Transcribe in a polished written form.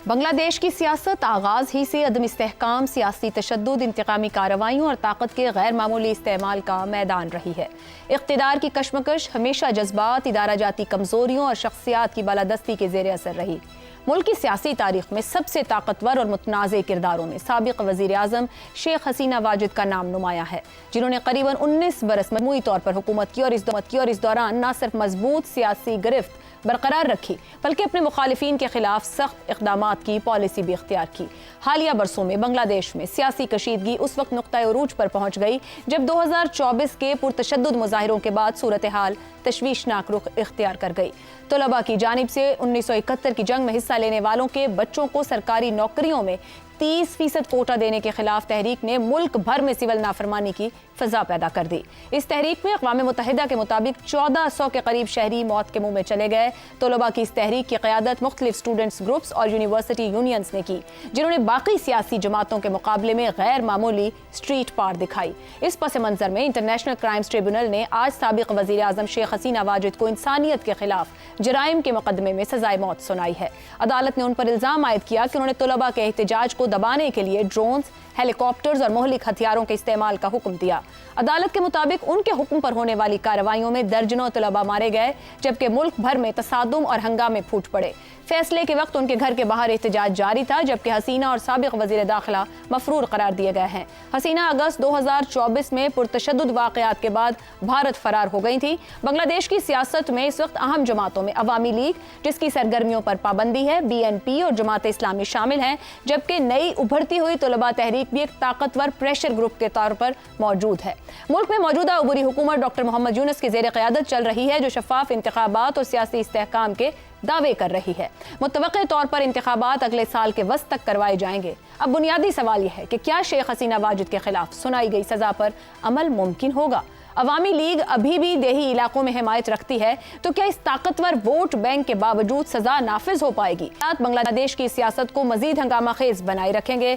बांग्लादेश की सियासत आगाज ही से अदम इस्तेहकाम, सियासी तशद्दुद, इंतकामी कार्रवाइयों और ताकत के गैर मामूली इस्तेमाल का मैदान रही है। इख्तिदार की कशमकश हमेशा जज्बात, इदारा जाती कमजोरियों और शख्सियात की बालादस्ती के ज़ेर असर रही। मुल्क की सियासी तारीख में सबसे ताकतवर और मुतनाज़े किरदारों में साबिक वज़ीर आज़म शेख हसीना वाजिद का नाम नुमाया है, जिन्होंने करीबन 19 बरस मजमूई तौर पर हुकूमत की और इस दौरान न सिर्फ मजबूत सियासी गिरफ्त बरकरार रखी बल्कि अपने मुखालिफिन के खिलाफ सख्त इक़दामात की पॉलिसी भी इख्तियार की। हालिया बरसों में बांग्लादेश में सियासी कशीदगी उस वक्त नुक्ता उरूज पर पहुंच गई जब 2024 के पुरतशद्दुद मुजाहिरों के बाद सूरत हाल तशवीशनाक रुख इख्तियार कर गई। तलबा की जानिब से 1971 की जंग में हिस्सा लेने वालों के बच्चों को सरकारी नौकरियों में 30% कोटा देने के खिलाफ तहरीक ने मुल्क भर में सिविल नाफरमानी की फिजा पैदा कर दी। इस तहरीक में अक़वाम मुत्तहिदा के मुताबिक 1400 के करीब शहरी मौत के मुंह में चले गए। तलबा की इस तहरीक की क़यादत मुख्तलिफ स्टूडेंट्स ग्रुप्स और यूनिवर्सिटी यूनियंस ने की, जिन्होंने बाकी सियासी जमातों के मुकाबले में गैर मामूली स्ट्रीट पार दिखाई। इस पस मंज़र में इंटरनेशनल क्राइम्स ट्रिब्यूनल ने आज साबिक वज़ीर आज़म शेख हसीना वाजिद को इंसानियत के खिलाफ जराइम के मुकदमे में सजाए मौत सुनाई है। अदालत ने उन पर इल्ज़ाम आयद किया कि उन्होंने तलबा के एहतजाज को दबाने के लिए ड्रोन्स, हेलीकॉप्टर्स और मोहलिक हथियारों के इस्तेमाल का हुक्म दिया। अदालत के मुताबिक उनके हुक्म पर होने वाली कार्रवाइयों में दर्जनों तलबा मारे गए, जबकि मुल्क भर में तसादुम और हंगामे फूट पड़े। फैसले के वक्त उनके घर के बाहर एहतजाज जारी था, जबकि हसीना और साबिक वज़ीर दाखिला मफरूर करार दिए गए हैं। हसीना अगस्त 2024 में पुरतशद्दुद वाक़यात के बाद भारत फरार हो गई थी। बांग्लादेश की सियासत में इस वक्त अहम जमातों में अवामी लीग, जिसकी सरगर्मियों पर पाबंदी है, BNP और जमात इस्लामी शामिल हैं, जबकि नई उभरती हुई तलबा तहरीक भी एक ताकतवर प्रेशर ग्रुप के तौर पर मौजूद है। मुल्क में मौजूदा उबरी हुकूमत डॉक्टर मोहम्मद यूनुस की ज़ेर क़यादत चल रही है, जो शफाफ इंतखाबात और सियासी इस्तेहकाम के दावे कर रही है। मुतवक्के तौर पर इंतखाबात अगले साल के वस्त तक करवाए जाएंगे। अब बुनियादी सवाल यह है कि क्या शेख हसीना वाजिद के खिलाफ सुनाई गई सजा पर अमल मुमकिन होगा? अवामी लीग अभी भी देही इलाकों में हिमायत रखती है, तो क्या इस ताकतवर वोट बैंक के बावजूद सजा नाफिज हो पाएगी? बांग्लादेश की सियासत को मजीद हंगामा खेज बनाए रखेंगे।